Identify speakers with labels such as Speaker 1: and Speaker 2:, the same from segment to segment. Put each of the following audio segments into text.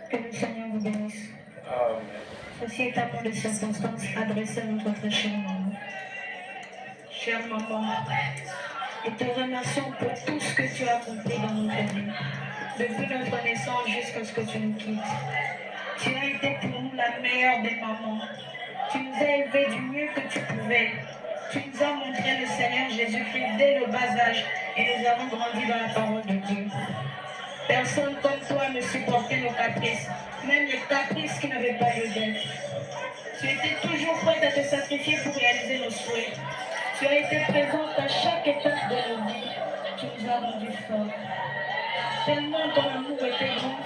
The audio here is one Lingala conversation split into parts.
Speaker 1: Que le Seigneur vous bénisse.
Speaker 2: Amen.
Speaker 1: Ceci est un mot de circonstance adressé à notre très chère maman. Chère maman, nous te remercions pour tout ce que tu as accompli dans notre vie, depuis notre naissance jusqu'à ce que tu nous quittes. Tu as été pour nous la meilleure des mamans. Tu nous as élevés du mieux que tu pouvais. Tu nous as montré le Seigneur Jésus-Christ dès le bas âge et nous avons grandi dans la parole de Dieu. Personne comme toi ne supportait nos caprices, même les caprices qui n'avaient pas lieu d'être. Tu étais toujours prête à te sacrifier pour réaliser nos souhaits. Tu as été présente à chaque étape de nos vies. Tu nous as rendus forts. Tellement ton amour était grand,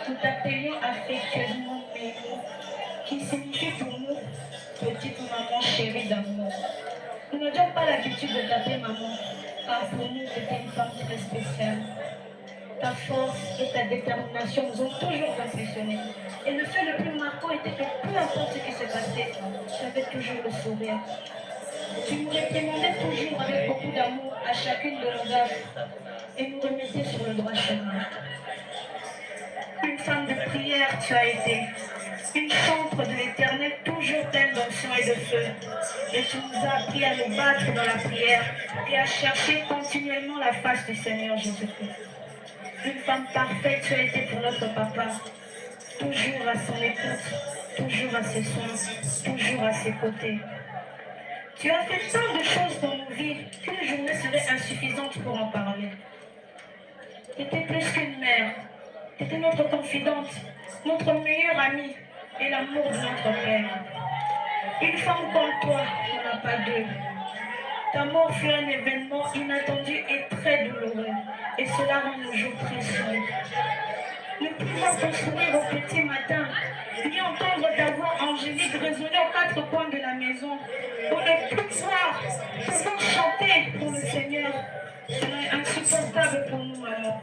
Speaker 1: nous t'appelions affectueusement Mémo, qui signifie pour nous petite maman chérie d'amour. Nous n'avions pas l'habitude de t'appeler maman, car pour nous tu étais une femme très spéciale. Ta force et ta détermination nous ont toujours impressionnés. Et le fait le plus marquant était que peu importe ce qui se passait, tu avais toujours le sourire. Tu nous réprimandais toujours avec beaucoup d'amour à chacune de nos gaffes et nous remettais sur le droit chemin. Une femme de prière tu as été, une chantre de l'Éternel toujours pleine d'onction et de feu. Et tu nous as appris à nous battre dans la prière et à chercher continuellement la face du Seigneur Jésus-Christ. Une femme parfaite tu as été pour notre papa, toujours à son écoute, toujours à ses soins, toujours à ses côtés. Tu as fait tant de choses dans nos vies qu'une journée serait insuffisante pour en parler. Tu étais plus qu'une mère, tu étais notre confidente, notre meilleure amie et l'amour de notre père. Une femme comme toi, il n'y en a pas deux. Ta mort fut un événement inattendu et très douloureux, et cela rend nos jours précieux. Ne pouvons pas sourire au petit matin, ni entendre ta voix angélique résonner aux quatre coins de la maison, ou ne plus pouvoir chanter pour le Seigneur, cela est insupportable pour nous, maman.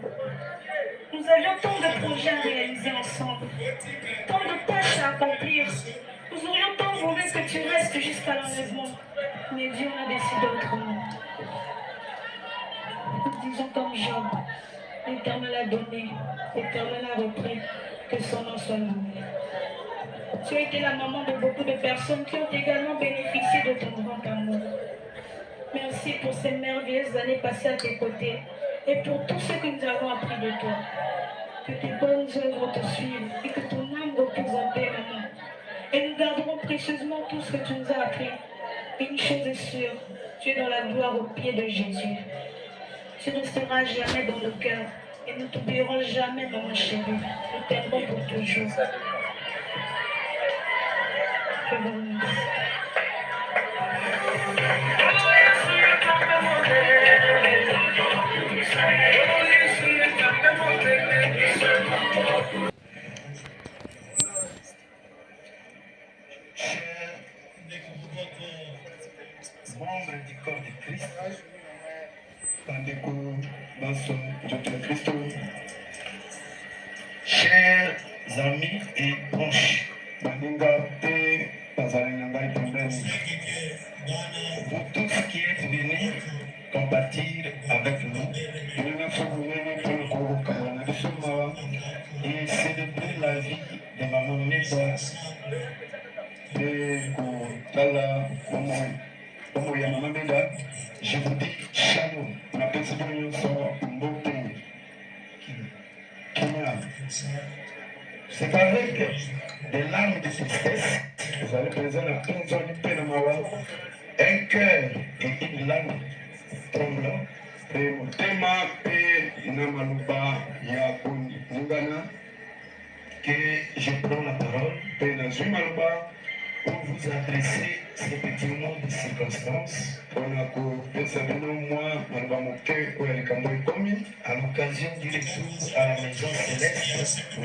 Speaker 1: Nous avions tant de projets à réaliser ensemble, tant de tâches à accomplir. Nous aurions tant voulu que tu restes jusqu'à l'enlèvement, mais Dieu en a décidé autrement. Nous disons comme Job, l'Éternel a donné, l'Éternel a repris, que son nom soit loué. Tu as été la maman de beaucoup de personnes qui ont également bénéficié de ton grand amour. Merci pour ces merveilleuses années passées à tes côtés et pour tout ce que nous avons appris de toi. Que tes bonnes œuvres te suivent et que ton âme repose en paix, maman. Et nous garderons précieusement tout ce que tu nous as appris. Une chose est sûre, tu es dans la gloire au pied de Jésus. Tu resteras jamais dans nos cœurs et nous t'oublierons jamais, maman chérie. Nous t'aimerons pour toujours. Je vous remercie.
Speaker 3: Membre du corps de Christ, Pandeko Basso de Christ, chers amis et proches, Bandinga P. Pazalinanga vous tous qui êtes venus compatir avec nous, et célébrer la vie de Maman Mesa, de Kala, je vous dis shalom. On appelle ce c'est avec des larmes de tristesse, vous allez présenter un cœur et une langue tremblant. Que je prends la parole pour vous adresser ces petits mots de circonstance à l'occasion du retour à la maison céleste de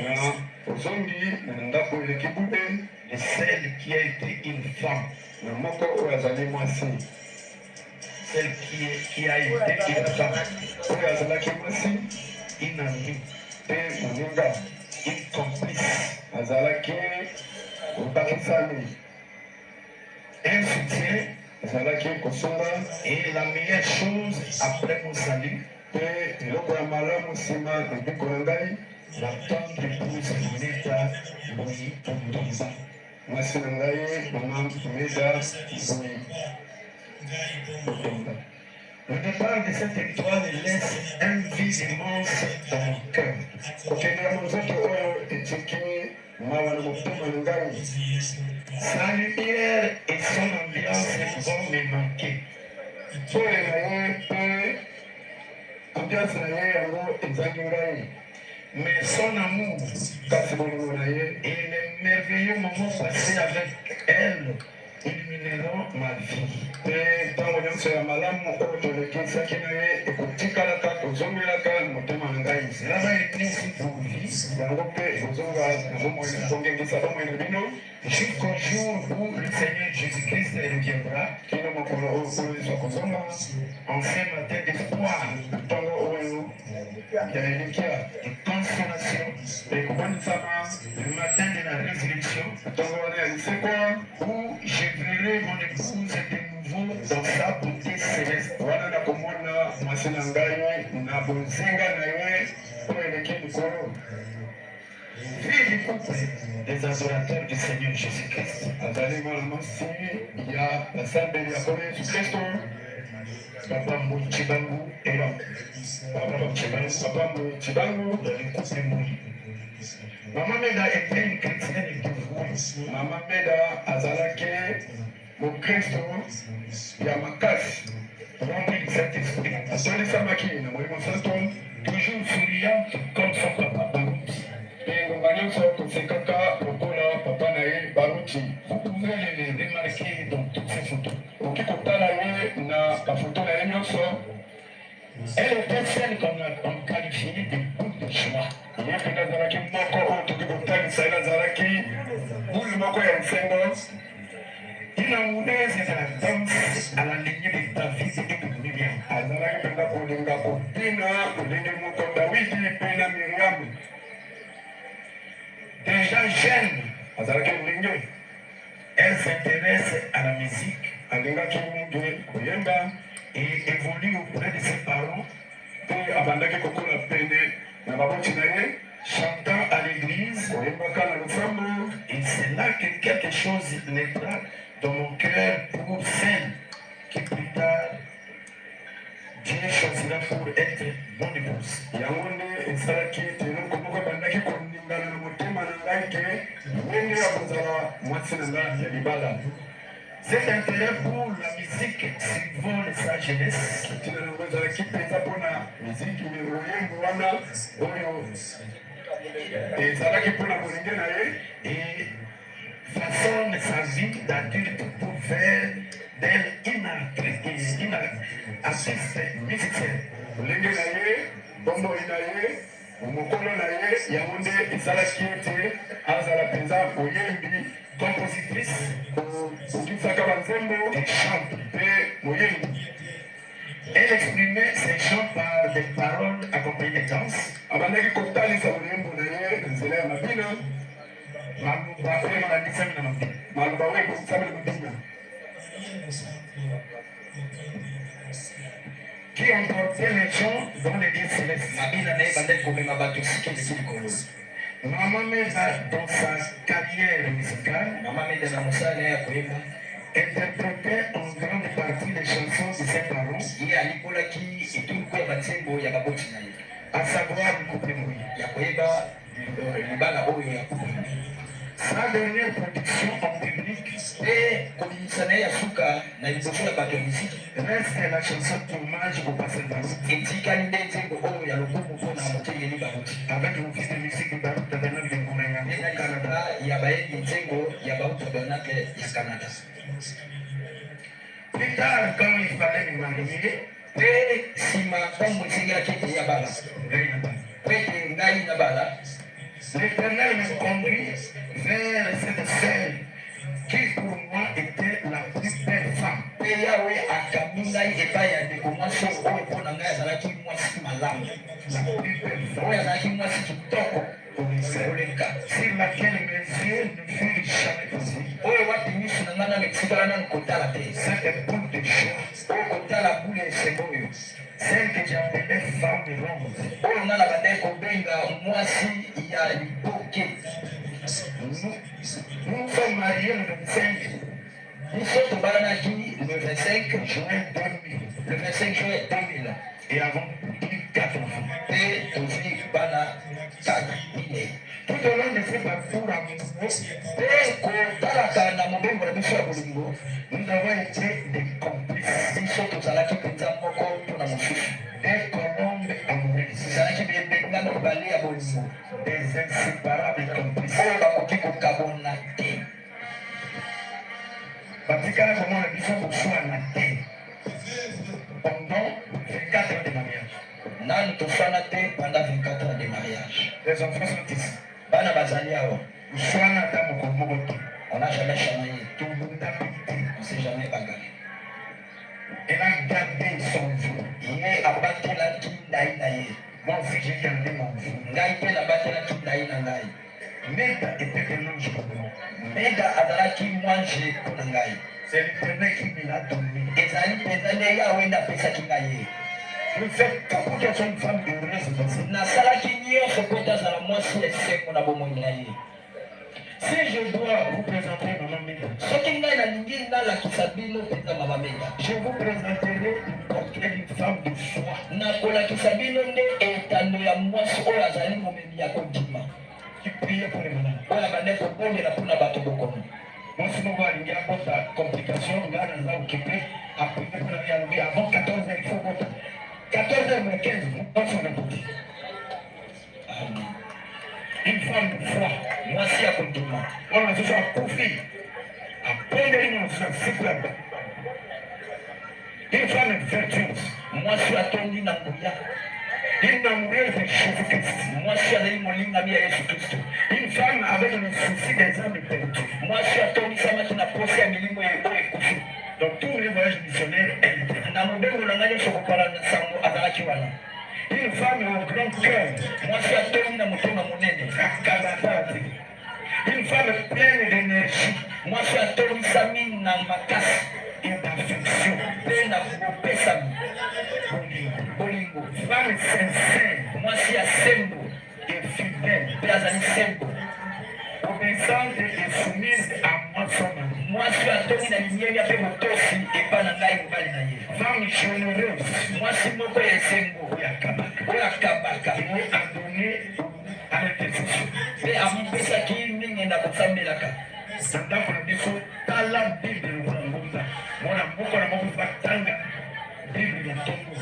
Speaker 3: celle qui a été une femme, celle qui a été une femme, une amie, une complice, un soutien, et la meilleure chose après mon salut, la tendre épouse Neda Boyi Pondomba. Mwasi na ngai Maman Neda Boyi Pondomba. Le départ de cette étoile laisse un vide immense dans mon cœur. Sa lumière et son ambiance vont me manquer. Mais son amour et les merveilleux moments passés avec elle illumineront ma vie. Là-bas, il est ici pour vie. Jusqu'au jour où le Seigneur Jésus-Christ reviendra, en ce matin d'espoir, de consolation, le matin de la résurrection, où je verrai mon épouse de nouveau dans sa beauté céleste. Fille du couple des adorateurs du Seigneur Jésus-Christ. Il y a la salle de Jésus-Christ. Papa Mouchibangu et Papa Mouchibangu dans le couple Moui. Maman Meda était une chrétienne dévouée. Maman Meda Azalake, mon Christ, Yamakas, rempli de cet esprit. Atoli Samaki, toujours souriante comme son papa Baruti. Vous pouvez les remarquer dans toutes ces photos. Elle était celle qu'on qualifiait de boule de joie. Il a ouvert la danse à la lignée de David et de Myriam. Déjà jeune, elle s'intéresse à la musique et évolue auprès de ses parents, chantant à l'église. Et c'est là que quelque chose naîtra dans mon cœur pour celle qui plus tard Dieu choisira pour être mon épouse. Cet intérêt pour la musique survole sa jeunesse. Et façonne sa vie d'adulte pour faire d'elle une artiste musicienne. Umukolo na ye yamunde isalaki ete azala penza moyembi compositrice ukisaka banzembo et chante pe moyembi. Elle exprimait ses chants par des paroles accompagnées de danse. Abandaki kotalisa moyembo na ye nzela ya mabina maluba oyo malandisami na mabina maluba oyo ekosami na mabina qui emportait les gens dans les lieux célestes. Maman Meda, dans sa carrière musicale, interprétait en grande partie les chansons de ses parents, à savoir le couple Moui. Sa dernière production en public reste la chanson d'hommage au passé Baruti. Avec le fils de musique de Baruti Tabernacle de Ngounaya au Canada. Plus tard, quand il fallait me marier, l'Éternel me conduit vers cette scène qui pour moi était la plus belle femme. La plus belle femme. Sur laquelle mes yeux ne furent jamais posés. Cette boule de joie, celle que j'appelais femme ronde.
Speaker 2: mwasi ya liboke.
Speaker 3: Nous sommes mariés le 25.
Speaker 2: Nous sommes mariés le 25 juin 2000. Le 25 juin 2000.
Speaker 3: Et avons eu 4 enfants.
Speaker 2: Et aussi, bana 4 minés.
Speaker 3: Tout au long de ce parcours amoureux, nous avons été des complices. Des colombes amoureuses. Des inséparables complices. Batikala comment la mission pour soi na terre pendant 24 ans de mariage.
Speaker 2: Nani tofana te pendant 24 ans de mariage.
Speaker 3: Les enfants sont ici.
Speaker 2: Bana bazali awa.
Speaker 3: Uswana ta mokomoto.
Speaker 2: On n'a jamais chamaillé.
Speaker 3: Tout le monde a pité.
Speaker 2: On s'est jamais bagarré.
Speaker 3: Elle a gardé son vie.
Speaker 2: Yé abatté la kindaï na yé.
Speaker 3: Moi aussi j'ai gardé mon vie.
Speaker 2: Ngai pe la batte la kindaï na ngai.
Speaker 3: Meda était un ange pour moi.
Speaker 2: Meda azalaki mwange pour ngai.
Speaker 3: C'est l'Éternel qui me l'a donné.
Speaker 2: Ezali pezane ya wenda pesa kingaye.
Speaker 3: Je fais tout pour qu'elle soit une femme heureuse dans cette vie.
Speaker 2: Nasalaki nyonso po tazala mwasi esengo na bomoi na ye.
Speaker 3: Si je dois vous présenter Maman Meda,
Speaker 2: soki ngai nalingi nalakisa bino mpenza mama Meda,
Speaker 3: je vous présenterai une portrait d'une femme de foi.
Speaker 2: nakolakisa bino nde etando ya mwasi oyo azali momemi ya kondima
Speaker 3: Qui priait pour les malades.
Speaker 2: oyo abandaki kobondela mpona bato bokono.
Speaker 3: Moi, si nous allons avoir ta complication, nous allons occuper après avant 14h, il faut voter. 14h moins 15, nous passons à côté. Une femme de foi,
Speaker 2: Mwasi ya kondima
Speaker 3: on a ce soir confié à prendre une c'est une femme vertueuse,
Speaker 2: mwasi atondi na nguya,
Speaker 3: une amoureuse de Jésus-Christ,
Speaker 2: mwasi azali molingami ya Yesu Kristo,
Speaker 3: une femme avec le souci des âmes perdues.
Speaker 2: mwasi atondisamaki na posa ya milimo oyo ekufi.
Speaker 3: Donc tous les voyages missionnaires, elle était.
Speaker 2: Na mobembo na ngai nyonso kopala na sango azalaki wana.
Speaker 3: Une femme au grand cœur,
Speaker 2: Mwasi atondi na motema monene,
Speaker 3: une femme pleine d'énergie
Speaker 2: mwasi atondisami na makasi
Speaker 3: et d'affection,
Speaker 2: mpe na bopesami bolingo,
Speaker 3: femme sincère
Speaker 2: mwasi ya sembo
Speaker 3: et fidèle,
Speaker 2: mpe azali sembo,
Speaker 3: obéissante et soumise à moi son mari.
Speaker 2: mwasi atondi na linyemia mpe motosi epa na ngai mobali na ye,
Speaker 3: Femme généreuse,
Speaker 2: mwasi moko ya esembo oyo akabaka
Speaker 3: qui a donné à l'intercession.
Speaker 2: mpe amipesaki mingi na kosambelaka.
Speaker 3: Ndako na biso tala Bible ngomba. Mwana moko na moko batanga Bible ya tongo.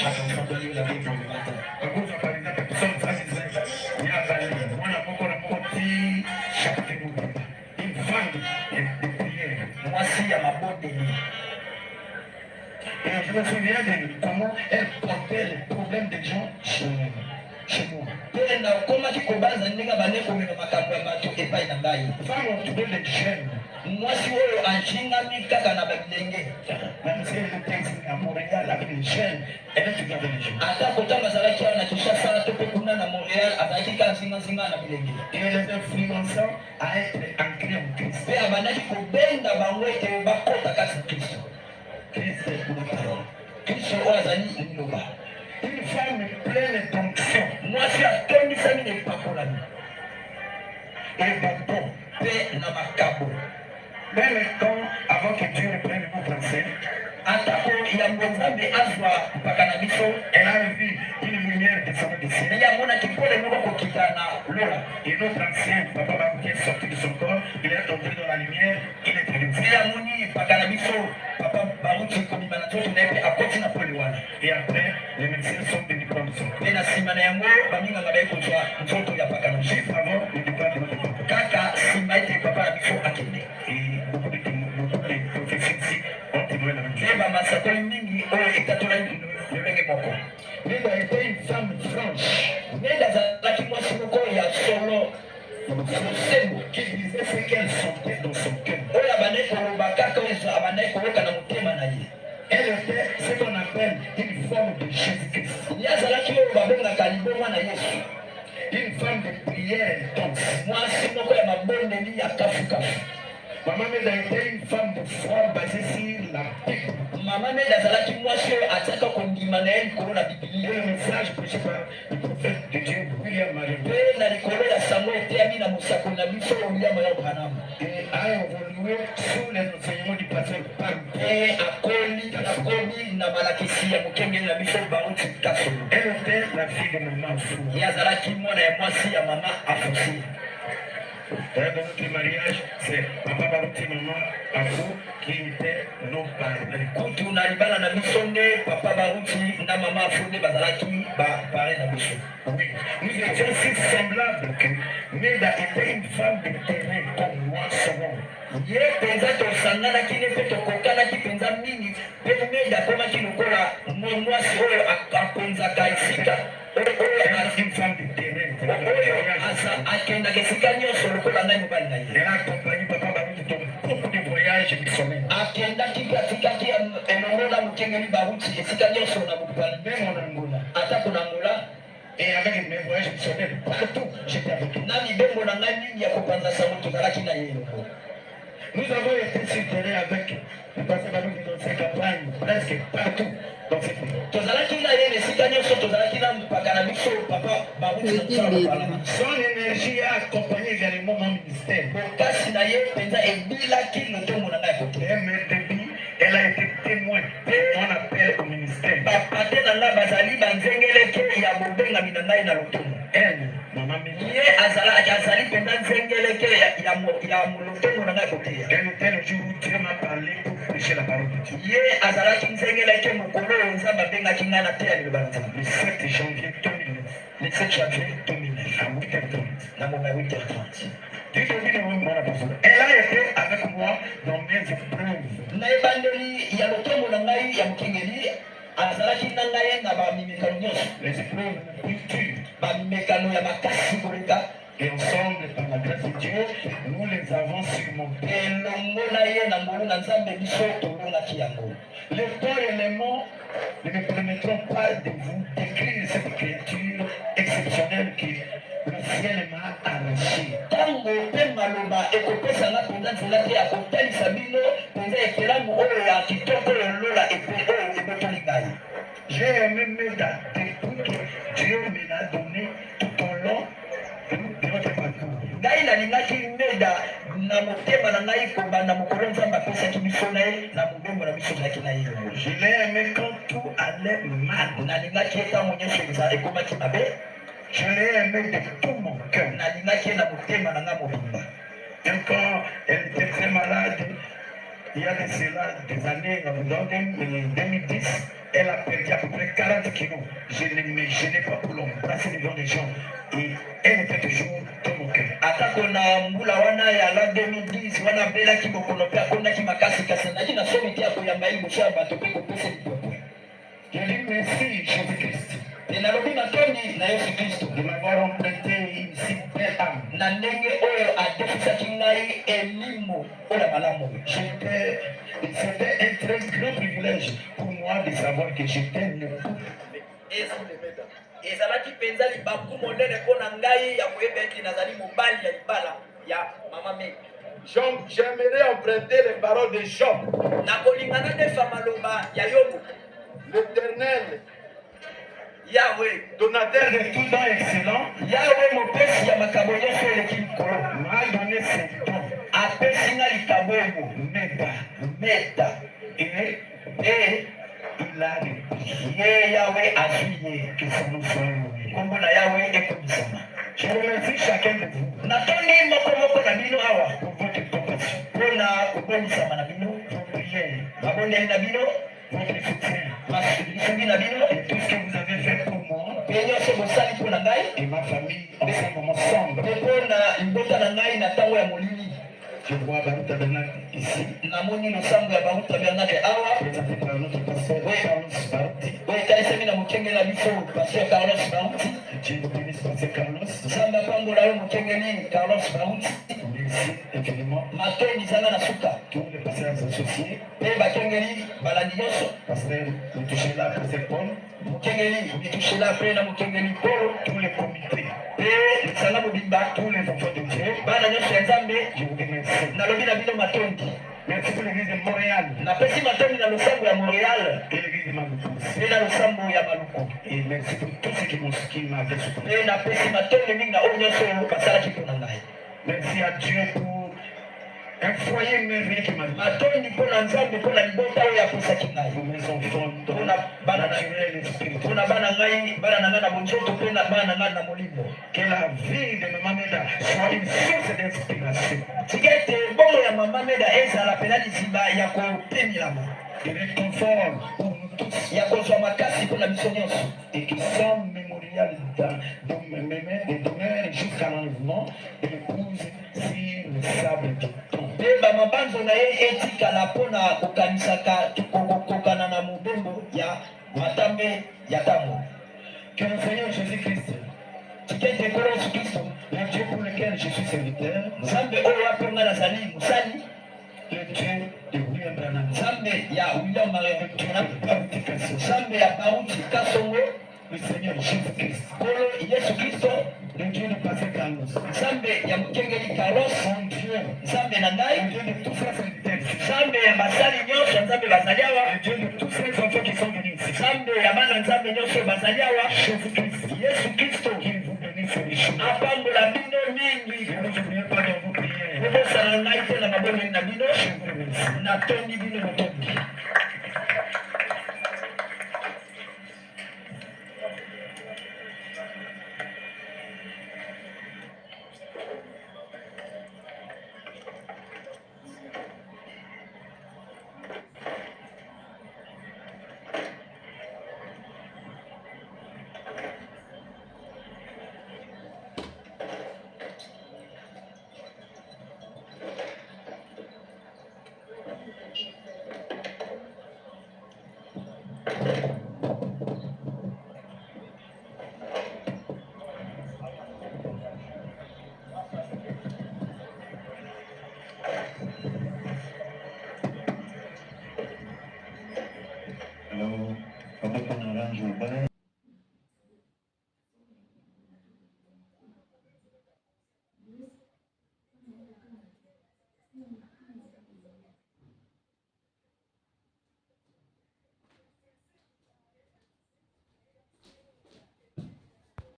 Speaker 2: Atafadhali la Biblia mata.
Speaker 3: Kakuza par exemple Psalm 36 ya bali. Mwana moko na moko ti chapitre ngomba. Une femme de prière.
Speaker 2: Mwasi ya mabondeli.
Speaker 3: Et je me souviens de comment elle portait les problèmes des gens chez moi.
Speaker 2: Mpe na okomaki kobanza ndenge bande komema makambo ya bato epai na ngai.
Speaker 3: Femme entourée de jeunes.
Speaker 2: Mwasi oyo ajingami kaka na babilenge.
Speaker 3: Même si elle était ici à Montréal avec les jeunes, elle est toujours avec les jeunes.
Speaker 2: Ata kotanga azalaki awa na Kinshasa to mpe kuna na Montréal azalaki kaka zingazinga na bilenge.
Speaker 3: Et les influençant à être ancrés en Christ.
Speaker 2: Mpe abandaki kobenda bango ete bakota kasi Kristo.
Speaker 3: Christ est pour les paroles.
Speaker 2: Kristo oyo azali liloba.
Speaker 3: Une femme pleine d'onction
Speaker 2: Mwasi atondisami na epakolami
Speaker 3: et de don.
Speaker 2: mpe na makabo.
Speaker 3: Même quand, avant que Dieu reprenne le mot français,
Speaker 2: atako yambo nzambe azwa mpaka na biso,
Speaker 3: elle a vu une lumière descendre du ciel.
Speaker 2: ndenge amonaki pole moko kokita na lola.
Speaker 3: Et notre ancien papa Baruch est sorti de son corps, il est entré dans la lumière, il est triomphé.
Speaker 2: Ndenge amoni mpaka na biso papa Baruch komima na nzoto na ye mpe akoti na pole wana.
Speaker 3: Et après, les médecins sont venus prendre son corps.
Speaker 2: Mpe na nsima na yango baminganga baye kozwa nzoto ya mpaka na biso.
Speaker 3: Juste avant le départ de notre papa.
Speaker 2: Kaka nsima ete papa na biso akende.
Speaker 3: Et beaucoup de prophéties ici ont témoigné la même chose.
Speaker 2: Mpe bamasakoli mingi oyo etatolaki lolenge moko.
Speaker 3: Linda était une femme franche,
Speaker 2: Nenda azalaki mwasi moko ya solo ya mosembo
Speaker 3: qui disait ce qu'elle sentait dans son cœur.
Speaker 2: oyo abandaki koloba kaka oyo abandaki koyoka na motema na ye.
Speaker 3: Elle était ce qu'on appelle une forme de Jésus-Christ.
Speaker 2: Ye azalaki oyo babengaka liboma na Yesu.
Speaker 3: Une femme de prière intense.
Speaker 2: Mwasi moko ya mabondeli ya kafukafu.
Speaker 3: Maman Meda était une femme de foi basée sur la Bible.
Speaker 2: Maman Meda zalaki mwasi ataka kondima na ye likolo na Biblia.
Speaker 3: Et le message prêché par le prophète de Dieu William Marion.
Speaker 2: Pe na likolo ya sango eteyami na mosako na biso William Marion Branham.
Speaker 3: Et a évolué sous les enseignements du pasteur Pam.
Speaker 2: Pe akomi na malakisi ya mokengeli na biso Baruti Kasolo.
Speaker 3: Elle était la fille de maman Fou.
Speaker 2: Ye azalaki mwana ya mwasi ya mama Afosi.
Speaker 3: Dans notre mariage, c'est papa Baruti, maman Afou qui était nos parents.
Speaker 2: Kutu na libala na biso nde papa Baruti na mama Afou nde bazalaki pare na biso.
Speaker 3: Oui, nous étions si semblables que Meda était une femme de terrain comme moi souvent.
Speaker 2: Ye penza tosanganaki ne mpe tokokanaki penza mingi mpe Meda akomaki lokola mwasi oyo akonzaka esika
Speaker 3: Une femme de terrain.
Speaker 2: oyo akendaka esika nyonso lokola ngai mobali na ye.
Speaker 3: Elle a accompagné papa Baruti dans beaucoup de voyages missionnaires.
Speaker 2: Akendaki mpe atikaki elongo na mokengeli Baruti esika nyonso na mobali
Speaker 3: Même en Angola.
Speaker 2: atako na Angola.
Speaker 3: Et avec mes voyages missionnaires, partout, j'étais avec lui.
Speaker 2: Na mibembo na ngai mingi ya kopanza sango tozalaki na ye elongo.
Speaker 3: Nous avons été sur terrain avec le pasteur Baruti dans ses campagnes, presque partout dans ces pays.
Speaker 2: Tozalaki na ye esika nyonso tozalaki na mpaka na biso papa Baruti na mosala kopalama.
Speaker 3: Son énergie a accompagné également mon ministère.
Speaker 2: Kasi na ye mpenza ebilaki lotongo na ngai kote.
Speaker 3: Et mes débuts, elle a été témoin de mon appel au ministère.
Speaker 2: Bapate na ngai bazali banzengeleke ya bobengami na ngai na lotongo.
Speaker 3: Elle, maman Mimi,
Speaker 2: Ye azali mpenza nzengeleke ya lotongo na ngai kote.
Speaker 3: elle était le jour où Dieu m'a parlé pour prêcher la parole de Dieu.
Speaker 2: Ye azalaki nzengeleke mokolo oyo nzambe abengaki ngai na te ya liloba na nzambe.
Speaker 3: Le 7 janvier 2009,
Speaker 2: Le 7 janvier
Speaker 3: à 8h30.
Speaker 2: na moma 8h30.
Speaker 3: Elle a été avec moi dans mes épreuves.
Speaker 2: Na ebandeli ya lotongo na ngai ya mokengeli azalaki na ngai na bamimekano nyonso.
Speaker 3: Les épreuves les plus dures.
Speaker 2: Bamimekano ya makasi koleka.
Speaker 3: Et ensemble, par la grâce de Dieu, nous les avons surmontés.
Speaker 2: Elongo na ye na ngolu na nzambe biso tolongaki yango.
Speaker 3: Les temps et les mots ne me permettront pas de vous décrire cette créature exceptionnelle que le ciel m'a arrachée.
Speaker 2: Tango mpe maloba ekopesanga mpenza nzela te ya kotalisa bino mpenza ekelamu oyo ya kitoko lolola epe oyo ebotoli ngai.
Speaker 3: J'ai aimé Meda depuis que Dieu me l'a donné tout au long de notre parcours.
Speaker 2: Ngai nalingaki Meda na motema na ngai kobanda mokolo nzambe apesaki biso na ye na mobembo na biso ezalaki na ye.
Speaker 3: Je l'ai aimé quand tout allait mal.
Speaker 2: Nalingaki ye ntango nyonso ekomaki mabe.
Speaker 3: Je l'ai aimé de tout mon cœur.
Speaker 2: Nalingaki ye na motema na ngai mobimba.
Speaker 3: Et quand elle était très malade, il y a de cela des années, dans 2010, elle a perdu à peu près 40 kilos. Je n'ai pas pour l'embrasser devant les gens. Et elle était toujours dans mon cœur.
Speaker 2: Atako na mbula wana ya la 2010 wana belaki bokono pe akondaki makasi kasi naki na somi te akoyamba ye liboso ya bato mpe kopesa lipwepo.
Speaker 3: Je dis merci Jésus-Christ
Speaker 2: E nalobi matondi na Yesu Kristo
Speaker 3: de m'avoir emprunté une si belle âme.
Speaker 2: na ndenge oyo adefisaki ngai elimo oyo ya malamu.
Speaker 3: C'était un très grand privilège pour moi de savoir que j'étais le
Speaker 2: ezalaki mpenza libaku monene mpo na ngai ya koyeba ete nazali mobali ya libala ya mama Meda.
Speaker 4: J'aimerais emprunter les paroles de Job.
Speaker 2: Nakolinga nadefa maloba ya Yobu.
Speaker 4: L'Éternel,
Speaker 2: Yahweh,
Speaker 3: donateur de tout don excellent,
Speaker 2: Yahweh mopesi ya makambo nyonso eleki likolo
Speaker 3: m'a donné ses dons.
Speaker 2: apesi nga likambo oyo Meda
Speaker 3: Et il a repris.
Speaker 2: ye Yahweh azwi ye.
Speaker 3: Que ça nous soit loué.
Speaker 2: Kombo na Yahweh ekomisama.
Speaker 3: Je remercie chacun de vous
Speaker 2: Natondi moko na bino awa
Speaker 3: pour votre compassion,
Speaker 2: mpona kobonisama na bino,
Speaker 3: vos prières,
Speaker 2: mabondeli na bino,
Speaker 3: votre soutien
Speaker 2: lisungi na bino,
Speaker 3: et tout ce que vous avez fait pour moi
Speaker 2: mpe nyonso bosali mpo na ngai
Speaker 3: et ma famille ensemble.
Speaker 2: mpe mpo na libota na ngai na ntango ya molili.
Speaker 3: Je vois Baruch Tabernacle ici,
Speaker 2: Namoni losambo ya Baruch Tabernacle awa
Speaker 3: présenté par notre pasteur Carlos Baruti.
Speaker 2: oyo etanisami na mokengeli na biso Pasteur Carlos Baruti.
Speaker 3: Dieu vous bénisse, pasteur Carlos.
Speaker 2: Nzambe apambola yo mokengeli Carlos Baruti.
Speaker 3: Merci infiniment.
Speaker 2: Matondi zanga na suka
Speaker 3: Tous les pasteurs associés,
Speaker 2: mpe bakengeli balandi nyonso,
Speaker 3: pasteur Mutouchela, pasteur Paul,
Speaker 2: mokengeli mitushela mpe na mokengeli Polo
Speaker 3: tous les comités,
Speaker 2: mpe lisanga mobimba
Speaker 3: tous les enfants de Dieu,
Speaker 2: bana nyonso ya Nzambe.
Speaker 3: je vous remercie.
Speaker 2: nalobi na bino matondi.
Speaker 3: Merci pour l'église de Montréal.
Speaker 2: Napesi matondi na losambo ya Montréal.
Speaker 3: Et l'église de Maluku.
Speaker 2: Et na losambo ya Maluku.
Speaker 3: Et merci pour tous ceux qui m'avaient soutenu.
Speaker 2: Et napesi matondi mingi na oyo nyonso basalaki mpona ngai.
Speaker 3: Merci à Dieu pour un foyer merveilleux qui m'a donné.
Speaker 2: Matondi mpona nzambe mpona libota oyo apesaki ngai.
Speaker 3: Pour mes enfants,
Speaker 2: mpona bana
Speaker 3: naturel et spirituel.
Speaker 2: mpona bana na ngai na bonzoto mpe na bana na ngai na molimo.
Speaker 3: Que la vie de Maman Meda soit une source d'inspiration.
Speaker 2: Tika ete bongo ya Mama Meda ezala pena liziba ya kopemilama.
Speaker 3: De réconfort pour nous tous.
Speaker 2: Ya kozwa makasi mpona biso nyonso.
Speaker 3: Et qui sont mémorial et demeurent jusqu'à l'enlèvement de l'épouse sur le sable du temps.
Speaker 2: Mpe bamabanzo na ye etikala mpona kokanisaka kokana na mobembo ya matambe ya ntango.
Speaker 3: Que le Seigneur Jésus-Christ,
Speaker 2: Tika ete ekolo Yesu Kristo,
Speaker 3: le Dieu pour lequel je suis serviteur,
Speaker 2: nzambe oyo ape nga nazali mosali,
Speaker 3: le Dieu de William Branham,
Speaker 2: nzambe ya William Marion, nzambe ya Baruti Kasongo,
Speaker 3: le Seigneur Jésus-Christ,
Speaker 2: nkolo Yesu Kristo,
Speaker 3: le Dieu de Pasteur Carlos,
Speaker 2: nzambe ya mokengeli Carlos,
Speaker 3: mon Dieu,
Speaker 2: nzambe na
Speaker 3: le
Speaker 2: ngai,
Speaker 3: Dieu de tous les serviteurs,
Speaker 2: nzambe ya basali nyonso nzambe bazali awa,
Speaker 3: le Dieu de tous les enfants qui sont venus ici.
Speaker 2: nzambe ya bana nzambe nyonso bazali awa,
Speaker 3: Jésus-Christ,
Speaker 2: Yesu Kristo
Speaker 3: qu'il vous bénisse richement.
Speaker 2: apambola bino mingi.
Speaker 3: Je ne vous oublie pas dans vos prières.
Speaker 2: Kobosana ngai te na mabomeli na bino,
Speaker 3: Je vous remercie.
Speaker 2: natondi bino botondi.
Speaker 3: Alors, on va prendre un range au bas.